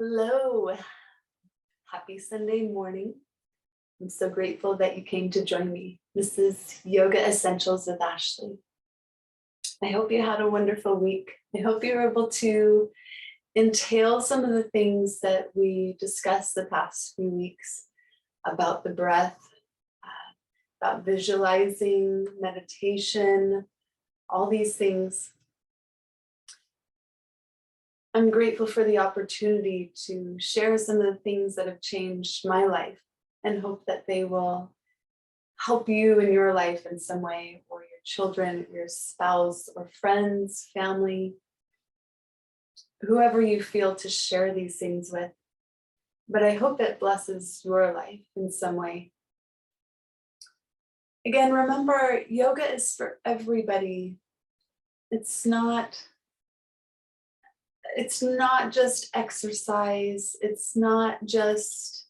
Hello, happy Sunday morning. I'm so grateful that you came to join me. This is Yoga Essentials with Ashley. I hope you had a wonderful week. I hope you were able to entail some of the things that we discussed the past few weeks about the breath, about visualizing, meditation, all these things. I'm grateful for the opportunity to share some of the things that have changed my life and hope that they will help you in your life in some way, or your children, your spouse, or friends, family, whoever you feel to share these things with. But I hope it blesses your life in some way. Again, remember, yoga is for everybody. It's not just exercise. It's not just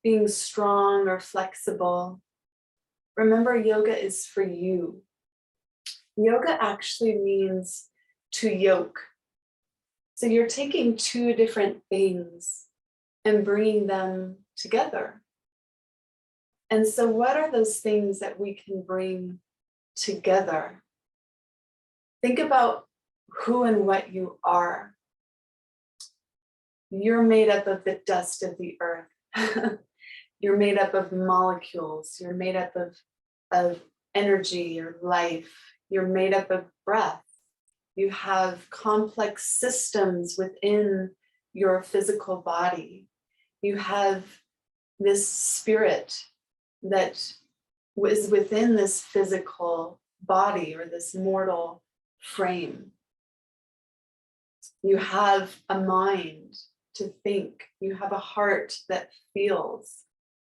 being strong or flexible. Remember, yoga is for you. Yoga actually means to yoke. So you're taking two different things and bringing them together. And so what are those things that we can bring together? Think about who and what you are. You're made up of the dust of the earth. You're made up of molecules. You're made up of energy or life. You're made up of breath. You have complex systems within your physical body. You have this spirit that is within this physical body or this mortal frame. You have a mind to think. You have a heart that feels.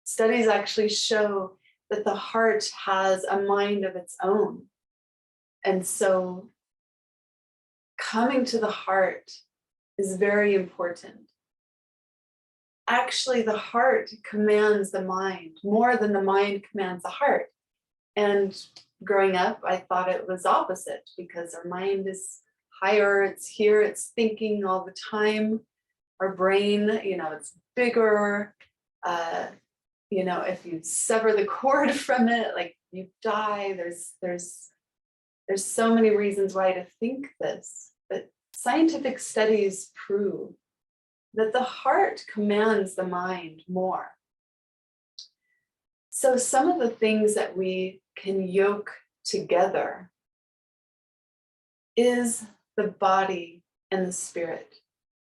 Studies actually show that the heart has a mind of its own. And so coming to the heart is very important. Actually, the heart commands the mind more than the mind commands the heart. And growing up, I thought it was opposite because our mind is higher, it's here, it's thinking all the time. Our brain, it's bigger. If you sever the cord from it, like you die. There's so many reasons why to think this, but scientific studies prove that the heart commands the mind more. So some of the things that we can yoke together is the body and the spirit.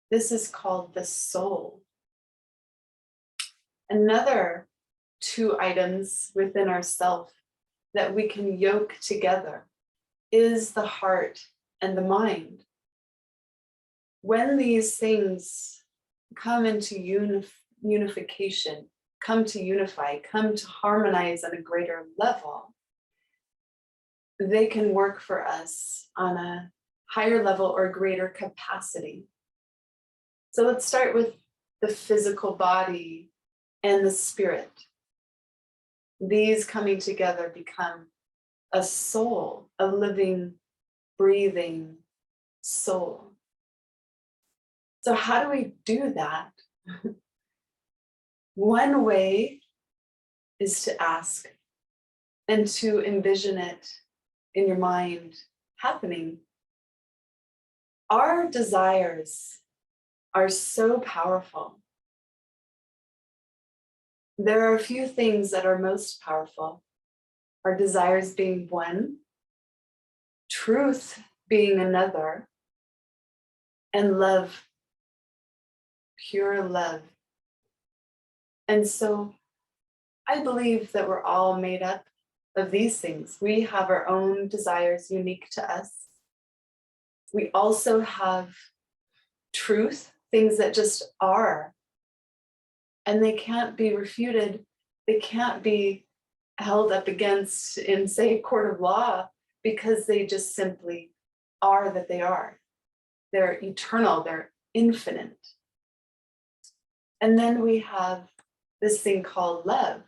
This is called the soul. Another two items within ourself that we can yoke together is the heart and the mind. When these things come into unification, come to unify, come to harmonize on a greater level, they can work for us on a higher level or greater capacity. So let's start with the physical body and the spirit. These coming together become a soul, a living, breathing soul. So how do we do that? One way is to ask and to envision it in your mind happening. Our desires are so powerful. There are a few things that are most powerful. Our desires being one, truth being another, and love, pure love. And so I believe that we're all made up of these things. We have our own desires unique to us. We also have truth, things that just are. And they can't be refuted. They can't be held up against in, say, a court of law, because they just simply are that they are. They're eternal, they're infinite. And then we have this thing called love.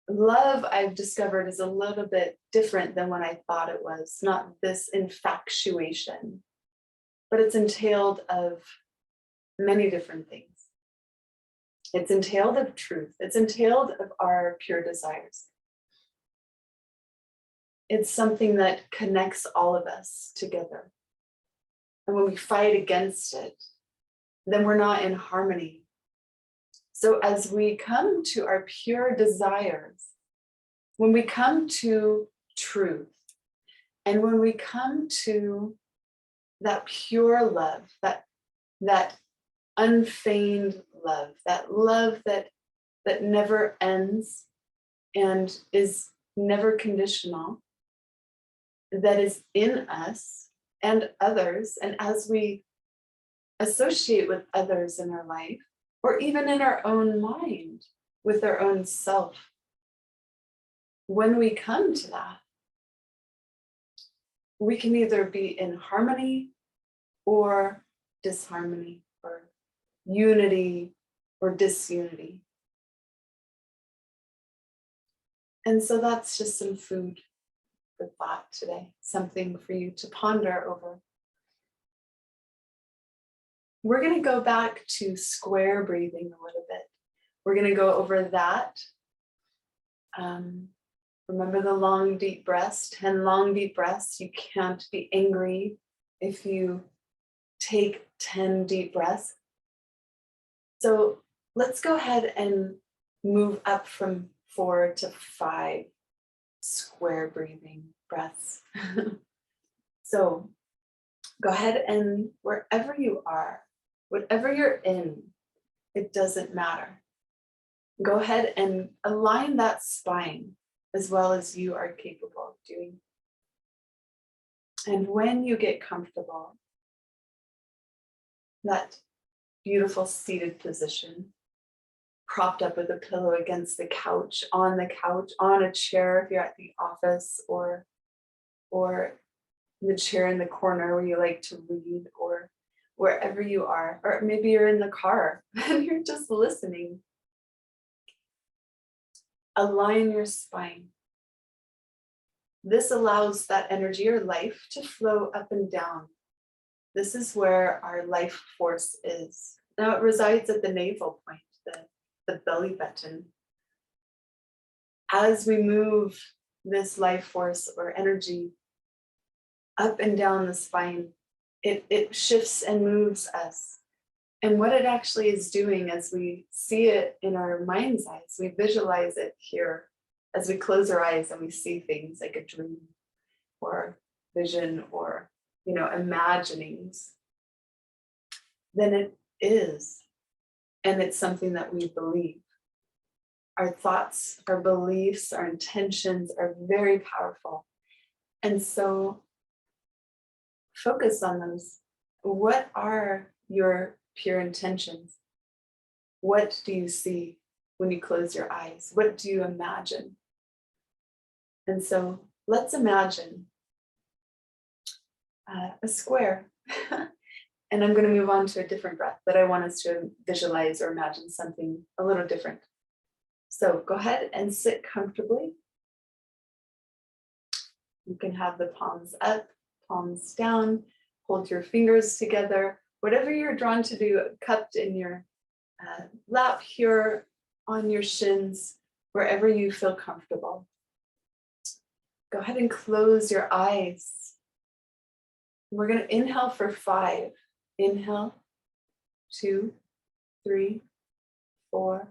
Love, I've discovered, is a little bit different than what I thought it was. Not this infatuation, but it's entailed of many different things. It's entailed of truth. It's entailed of our pure desires. It's something that connects all of us together. And when we fight against it, then we're not in harmony. So as we come to our pure desires, when we come to truth, and when we come to that pure love, that unfeigned love, that love that never ends and is never conditional, that is in us and others, and as we associate with others in our life, or even in our own mind, with our own self, when we come to that, we can either be in harmony or disharmony, or unity or disunity. And so that's just some food for thought today, something for you to ponder over. We're going to go back to square breathing a little bit. We're going to go over that. Remember the long, deep breaths, 10 long, deep breaths. You can't be angry if you take 10 deep breaths. So let's go ahead and move up from 4 to 5 square breathing breaths. So go ahead and wherever you are, whatever you're in, it doesn't matter. Go ahead and align that spine as well as you are capable of doing. And when you get comfortable, that beautiful seated position, propped up with a pillow against the couch, on a chair if you're at the office, or the chair in the corner where you like to read, or wherever you are, or maybe you're in the car and you're just listening. Align your spine. This allows that energy or life to flow up and down. This is where our life force is. Now it resides at the navel point, the belly button. As we move this life force or energy up and down the spine, it shifts and moves us. And what it actually is doing, as we see it in our mind's eyes, we visualize it here as we close our eyes and we see things like a dream or vision or, imaginings, then it is. And it's something that we believe. Our thoughts, our beliefs, our intentions are very powerful. And so focus on those. What are your pure intentions? What do you see when you close your eyes? What do you imagine? And so let's imagine a square. And I'm going to move on to a different breath, but I want us to visualize or imagine something a little different. So go ahead and sit comfortably. You can have the palms up, palms down, hold your fingers together, whatever you're drawn to do, cupped in your lap here, on your shins, wherever you feel comfortable. Go ahead and close your eyes. We're going to inhale for 5. Inhale, 2, 3, 4,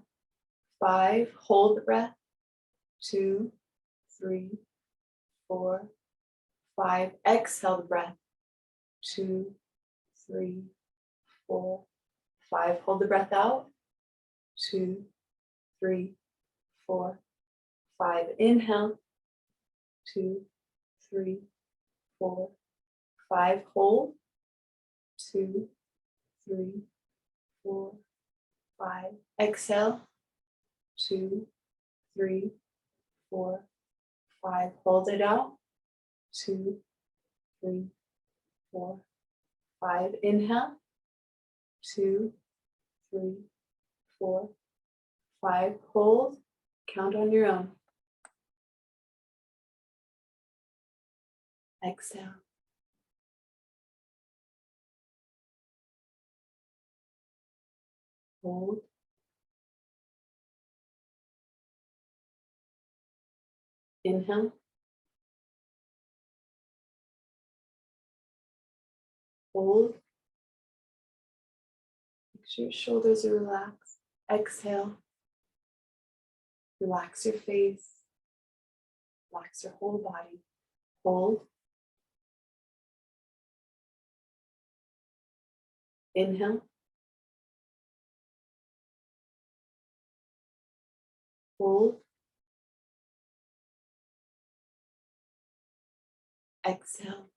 5. Hold the breath. 2, 3, 4, 5. Exhale the breath. 2, 3, 4, 5. Hold the breath out. 2, 3, 4, 5. Inhale. 2, 3, 4, 5. Hold. 2, 3, 4, 5. Exhale. 2, 3, 4, 5. Hold it out. 2, 3, 4, 5. Inhale. 2, 3, 4, 5. Hold. Count on your own. Exhale. Hold. Inhale. Hold. Make sure your shoulders are relaxed. Exhale. Relax your face. Relax your whole body. Hold. Inhale. Hold. Exhale.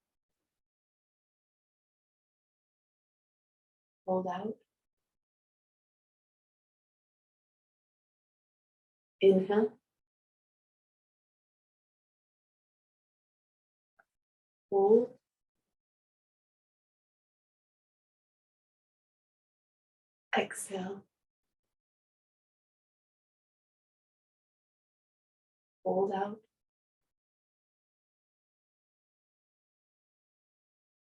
Hold out. Inhale. Hold. Exhale. Hold out.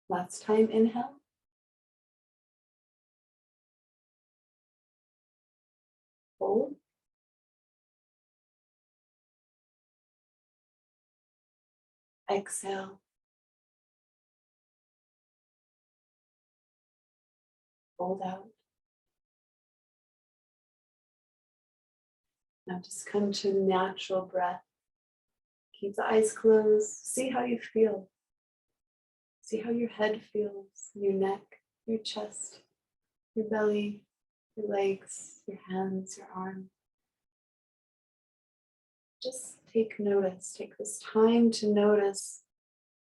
Last time, inhale. Hold. Exhale. Hold out. Now just come to natural breath. Keep the eyes closed. See how you feel. See how your head feels, your neck, your chest, your belly, your legs, your hands, your arms. Just take notice. Take this time to notice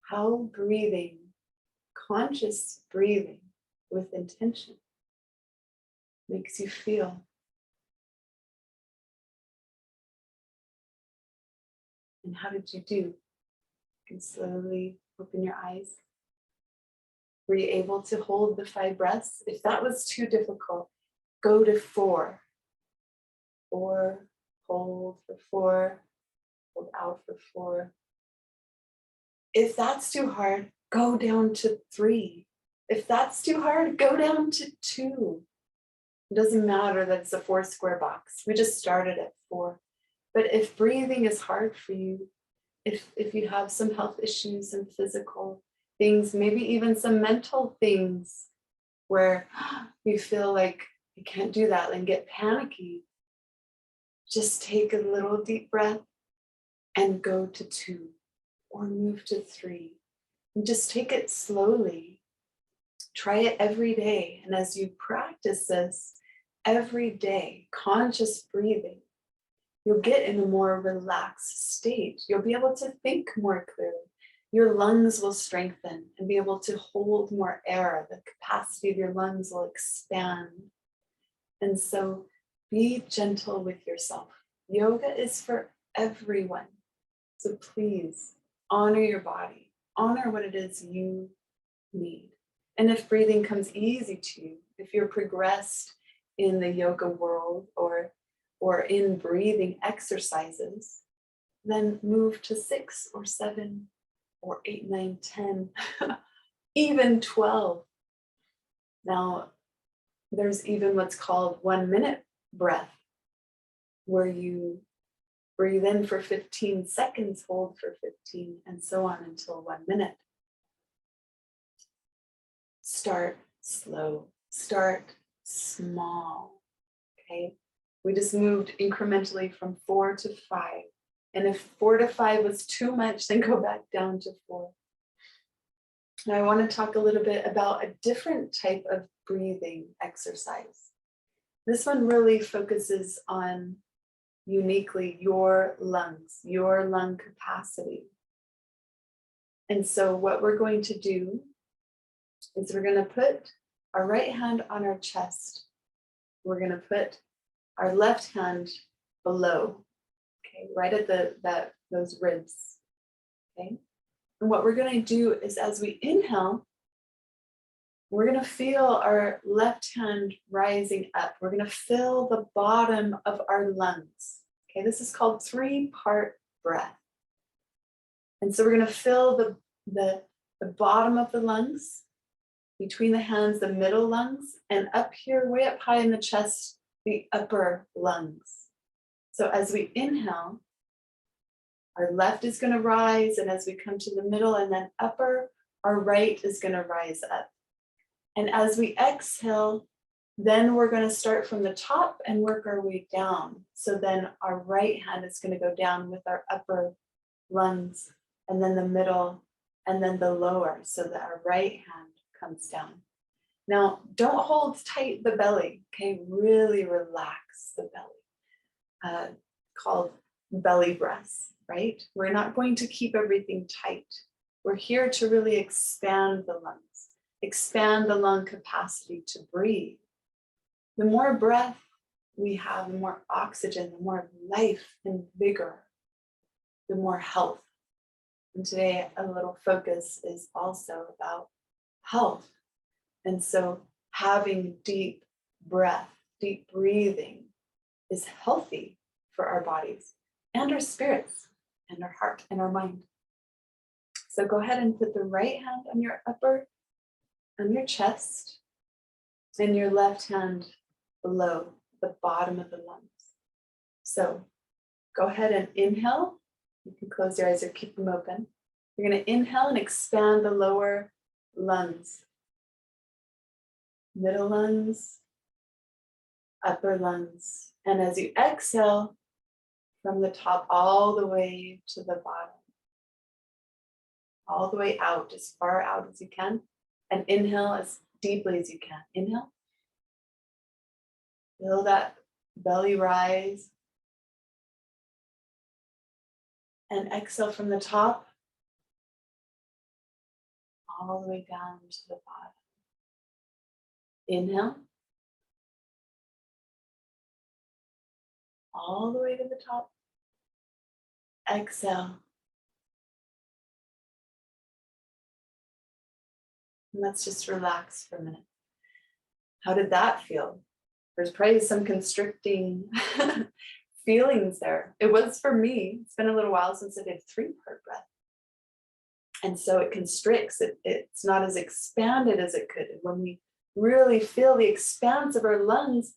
how breathing, conscious breathing with intention, makes you feel. And how did you do? You can slowly open your eyes. Were you able to hold the 5 breaths? If that was too difficult, go to 4. 4, hold for 4, hold out for 4. If that's too hard, go down to 3. If that's too hard, go down to 2. It doesn't matter that it's a 4 square box. We just started at 4. But if breathing is hard for you, if you have some health issues and physical things, maybe even some mental things where you feel like you can't do that and get panicky, just take a little deep breath and go to 2 or move to 3. And just take it slowly. Try it every day. And as you practice this every day, conscious breathing, you'll get in a more relaxed state. You'll be able to think more clearly. Your lungs will strengthen and be able to hold more air. The capacity of your lungs will expand. And so be gentle with yourself. Yoga is for everyone. So please honor your body. Honor what it is you need. And if breathing comes easy to you, if you're progressed in the yoga world or in breathing exercises, then move to 6 or 7 or 8, 9, 10, even 12. Now, there's even what's called 1-minute breath, where you breathe in for 15 seconds, hold for 15, and so on until 1 minute. Start slow, start small, okay? We just moved incrementally from 4 to 5. And if 4 to 5 was too much, then go back down to 4. Now I want to talk a little bit about a different type of breathing exercise. This one really focuses on uniquely your lungs, your lung capacity. And so what we're going to do is we're going to put our right hand on our chest. We're going to put our left hand below, okay, right at those ribs, okay? And what we're going to do is as we inhale, we're going to feel our left hand rising up. We're going to fill the bottom of our lungs, okay? This is called 3-part breath. And so we're going to fill the bottom of the lungs. between the hands, the middle lungs, and up here, way up high in the chest, the upper lungs. So as we inhale, our left is going to rise, and as we come to the middle and then upper, our right is going to rise up. And as we exhale, then we're going to start from the top and work our way down. So then our right hand is going to go down with our upper lungs, and then the middle, and then the lower, so that our right hand comes down. Now, don't hold tight the belly, okay? Really relax the belly, called belly breaths, right? We're not going to keep everything tight. We're here to really expand the lungs, expand the lung capacity to breathe. The more breath we have, the more oxygen, the more life and vigor, the more health. And today, a little focus is also about health. And so having deep breath, deep breathing is healthy for our bodies and our spirits and our heart and our mind. So go ahead and put the right hand on your on your chest, and your left hand below the bottom of the lungs. So go ahead and inhale. You can close your eyes or keep them open. You're going to inhale and expand the lower lungs, middle lungs, upper lungs. And as you exhale, from the top all the way to the bottom, all the way out, as far out as you can, and inhale as deeply as you can. Inhale. Feel that belly rise. And exhale from the top all the way down to the bottom. Inhale. All the way to the top. Exhale. And let's just relax for a minute. How did that feel? There's probably some constricting feelings there. It was for me. It's been a little while since I did 3-part breath. And so it constricts. It's not as expanded as it could. And when we really feel the expanse of our lungs,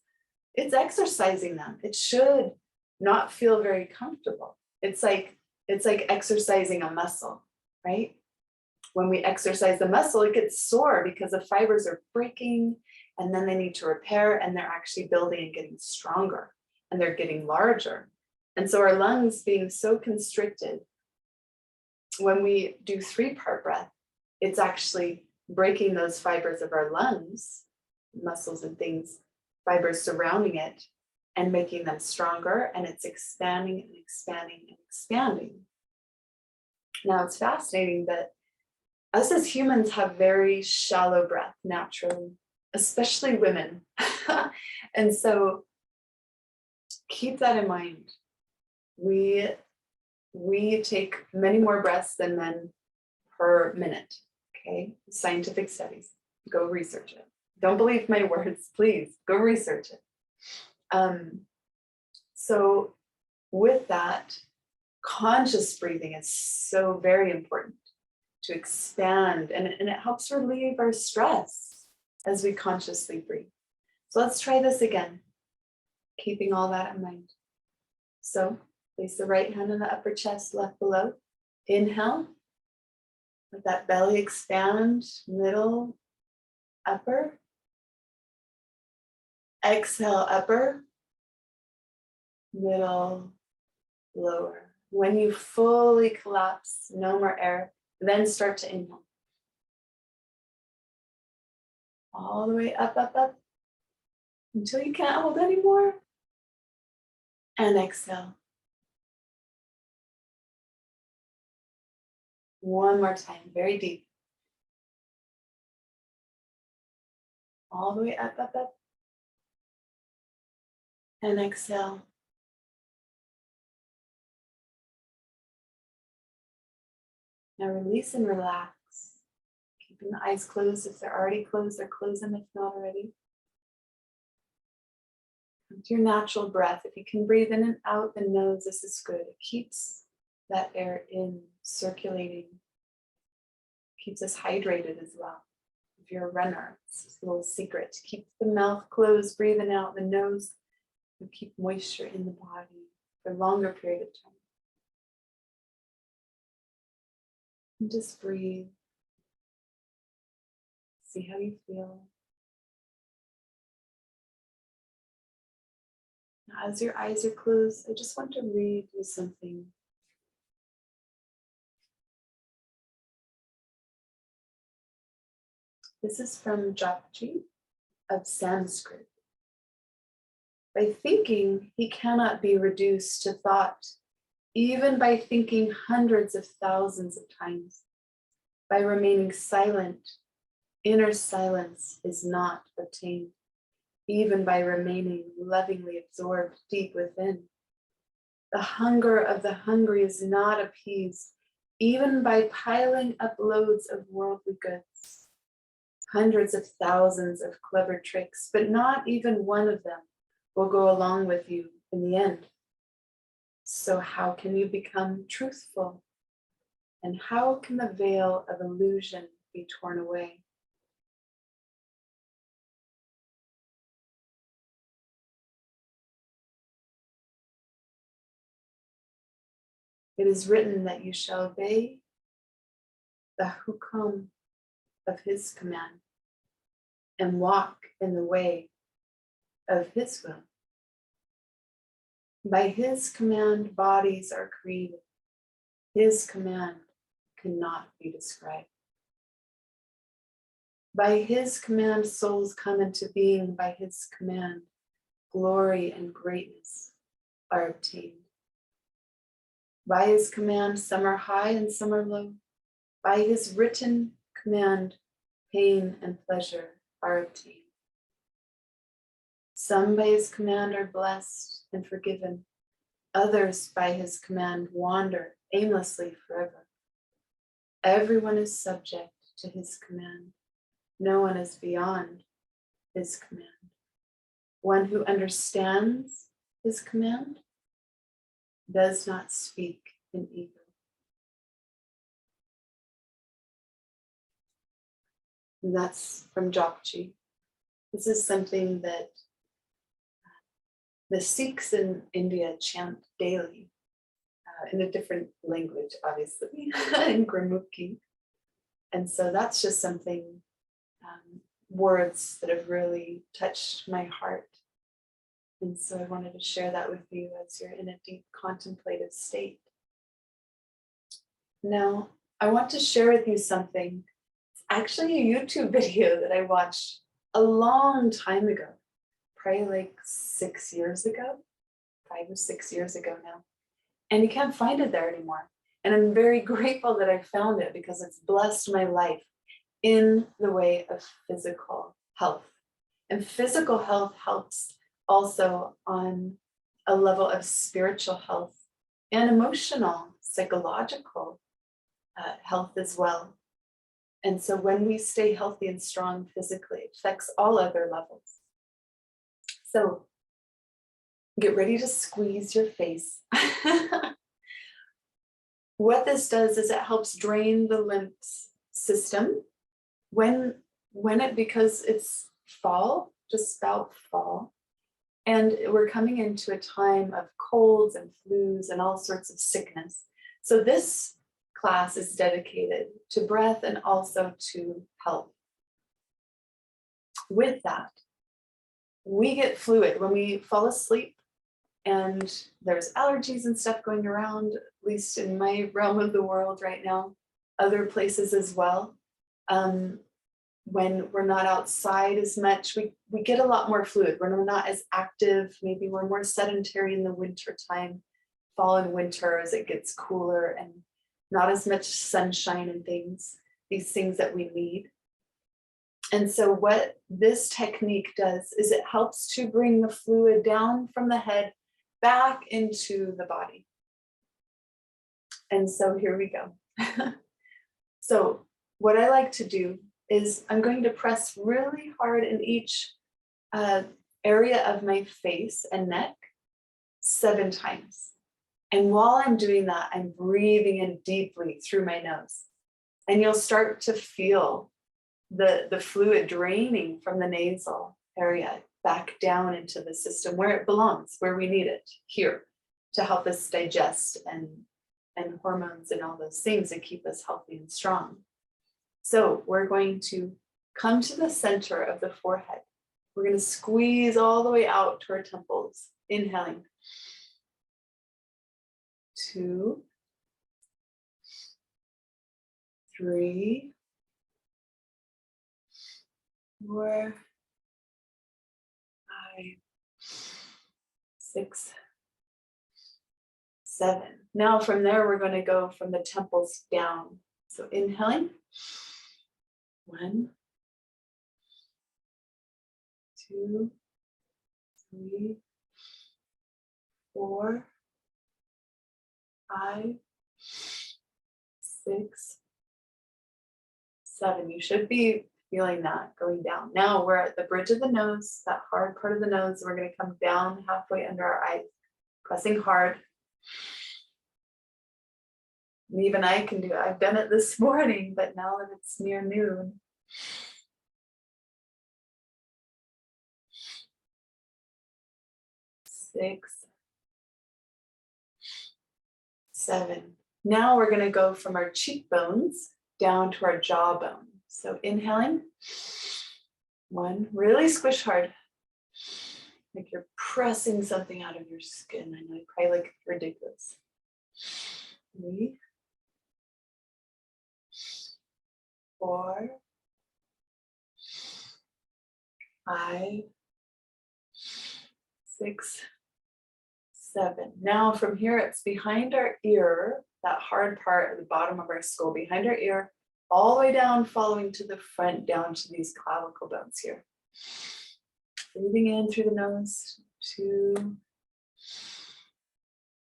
it's exercising them. It should not feel very comfortable. It's like exercising a muscle, right? When we exercise the muscle, it gets sore because the fibers are breaking, and then they need to repair, and they're actually building and getting stronger, and they're getting larger. And so our lungs being so constricted, when we do 3-part breath, it's actually breaking those fibers of our lungs, muscles and things, fibers surrounding it, and making them stronger, and it's expanding and expanding and expanding. Now, it's fascinating that us as humans have very shallow breath naturally, especially women. And so keep that in mind. We take many more breaths than men per minute, okay? Scientific studies, go research it. Don't believe my words, please, go research it. So with that, conscious breathing is so very important to expand, and it helps relieve our stress as we consciously breathe. So let's try this again, keeping all that in mind. So place the right hand on the upper chest, left below. Inhale, let that belly expand, middle, upper. Exhale, upper, middle, lower. When you fully collapse, no more air, then start to inhale. All the way up, up, up, until you can't hold anymore. And exhale. One more time, very deep. All the way up, up, up. And exhale. Now release and relax. Keeping the eyes closed. If they're already closed, or close them if not already. Come to your natural breath. If you can breathe in and out the nose, this is good. It keeps that air in, circulating. Keeps us hydrated as well. if you're a runner, it's a little secret to keep the mouth closed, breathing out the nose, and keep moisture in the body for a longer period of time. And just breathe. See how you feel. Now, as your eyes are closed, I just want to read you something. This is from Japji of Sanskrit. By thinking, he cannot be reduced to thought, even by thinking hundreds of thousands of times. By remaining silent, inner silence is not obtained, even by remaining lovingly absorbed deep within. The hunger of the hungry is not appeased, even by piling up loads of worldly goods. Hundreds of thousands of clever tricks, but not even one of them will go along with you in the end. So how can you become truthful? And how can the veil of illusion be torn away? It is written that you shall obey the hukum of his command and walk in the way of his will. By his command, bodies are created. His command cannot be described. By his command, souls come into being. By his command, glory and greatness are obtained. By his command, some are high and some are low. By his written command, pain and pleasure are obtained. Some by his command are blessed and forgiven. Others by his command wander aimlessly forever. Everyone is subject to his command. No one is beyond his command. One who understands his command does not speak in evil. And that's from Japji. This is something that the Sikhs in India chant daily in a different language, obviously, in Gurmukhi. And so that's just something, words that have really touched my heart. And so I wanted to share that with you as you're in a deep contemplative state. Now, I want to share with you something. It's actually a YouTube video that I watched a long time ago, probably like 6 years ago, 5 or 6 years ago now. And you can't find it there anymore. And I'm very grateful that I found it because it's blessed my life in the way of physical health. And physical health helps also on a level of spiritual health and emotional, psychological health as well. And so when we stay healthy and strong physically, it affects all other levels. So get ready to squeeze your face. What this does is it helps drain the lymph system because it's fall, just about fall, and we're coming into a time of colds and flus and all sorts of sickness. So this class is dedicated to breath and also to health. With that, we get fluid when we fall asleep, and there's allergies and stuff going around, at least in my realm of the world right now, other places as well. When we're not outside as much, we get a lot more fluid. When we're not as active, maybe we're more sedentary in the winter time, fall and winter as it gets cooler and not as much sunshine and things, these things that we need. And so what this technique does is it helps to bring the fluid down from the head back into the body. And so here we go. So what I like to do is I'm going to press really hard in each area of my face and neck 7 times. And while I'm doing that, I'm breathing in deeply through my nose. And you'll start to feel the fluid draining from the nasal area back down into the system where it belongs, where we need it, here, to help us digest and hormones and all those things and keep us healthy and strong. So we're going to come to the center of the forehead. We're going to squeeze all the way out to our temples, inhaling. 2, 3, 4, 5, 6, 7. Now from there, we're going to go from the temples down. So inhaling. 1, 2, 3, 4, 5, 6, 7. You should be feeling that going down. Now we're at the bridge of the nose, that hard part of the nose. We're going to come down halfway under our eyes, pressing hard. And even I can do it. I've done it this morning, but now that it's near noon. 6, 7. Now we're going to go from our cheekbones down to our jawbone. So inhaling. 1, really squish hard. Like you're pressing something out of your skin. I know you probably look ridiculous. 3, 4, 5, 6, 7. Now from here, it's behind our ear, that hard part at the bottom of our skull, behind our ear, all the way down, following to the front, down to these clavicle bones here. Breathing in through the nose, 2,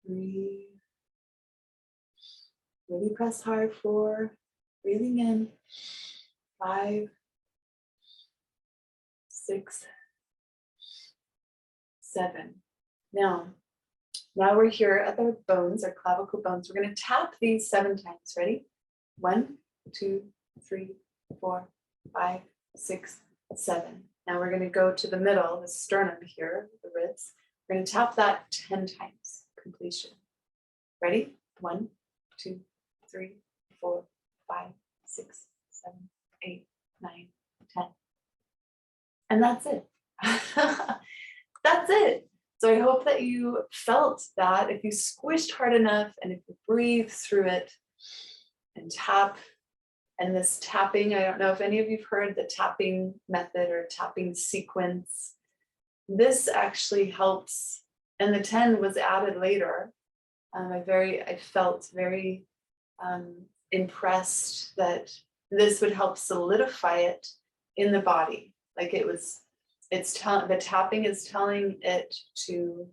3, really press hard, 4, breathing in, 5, 6, 7. Now we're here at the bones, our clavicle bones. We're going to tap these 7 times. Ready? 1, 2, 3, 4, 5, 6, 7. Now we're going to go to the middle, the sternum here, the ribs. We're going to tap that 10 times, completion. Ready? 1, 2, 3, 4, 5, 6, 7, 8, 9, 10. And that's it. That's it. So I hope that you felt that if you squished hard enough and if you breathe through it and tap. And this tapping, I don't know if any of you've heard the tapping method or tapping sequence. This actually helps, and the 10 was added later. I felt very impressed that this would help solidify it in the body. Like the tapping is telling it to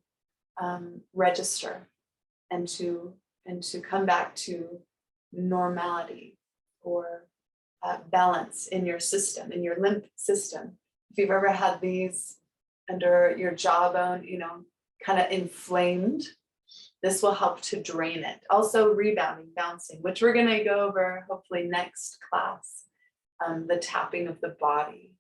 register and to come back to normality or balance in your system, in your lymph system. If you've ever had these under your jawbone, kind of inflamed, this will help to drain it. Also rebounding, bouncing, which we're going to go over hopefully next class, the tapping of the body.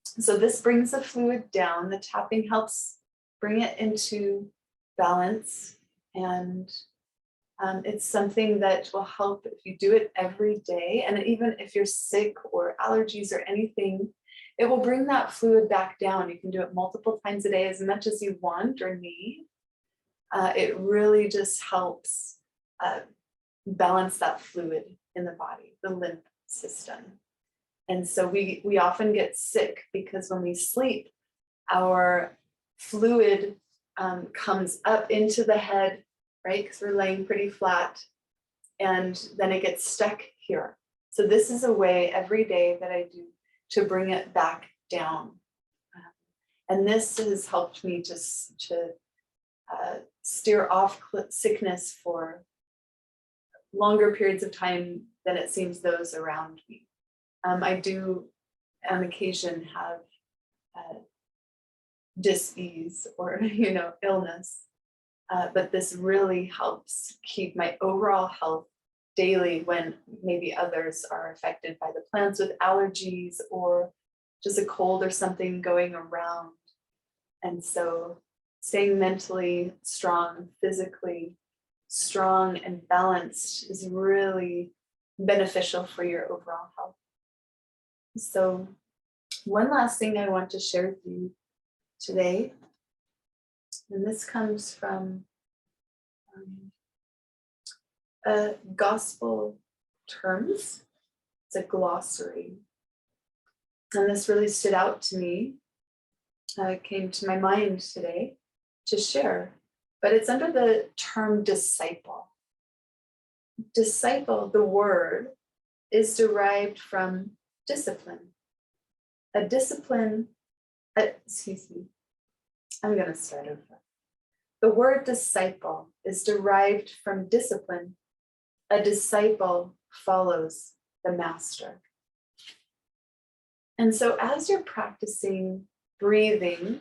So this brings the fluid down. The tapping helps bring it into balance, and it's something that will help if you do it every day. And even if you're sick or allergies or anything, it will bring that fluid back down. You can do it multiple times a day, as much as you want or need. It really just helps balance that fluid in the body, the lymph system. And so we often get sick because when we sleep, our fluid comes up into the head, right? Because we're laying pretty flat, and then it gets stuck here. So this is a way every day that I do to bring it back down. And this has helped me to steer off sickness for longer periods of time than it seems those around me. I do on occasion have dis-ease or illness, but this really helps keep my overall health daily when maybe others are affected by the plants with allergies or just a cold or something going around. And so staying mentally strong, physically strong and balanced is really beneficial for your overall health. So one last thing I want to share with you today, and this comes from gospel terms. It's a glossary. And this really stood out to me. It came to my mind today to share, but it's under the term disciple. Disciple, the word, is derived from discipline. A discipline, excuse me, I'm going to start over. The word disciple is derived from discipline. A disciple follows the master. And so as you're practicing breathing,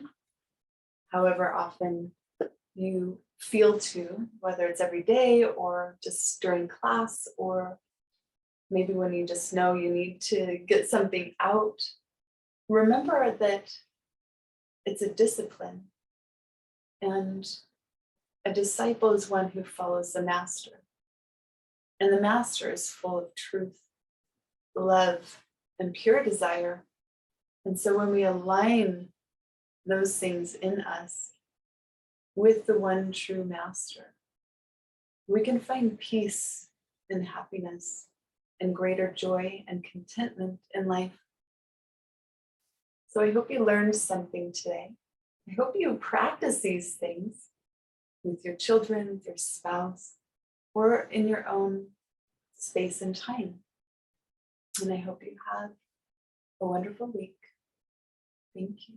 however often you feel to, whether it's every day or just during class, or maybe when you just know you need to get something out, remember that it's a discipline. And a disciple is one who follows the master. And the master is full of truth, love, and pure desire. And so when we align those things in us with the one true master, we can find peace and happiness and greater joy and contentment in life. So I hope you learned something today. I hope you practice these things with your children, with your spouse, or in your own space and time. And I hope you have a wonderful week. Thank you.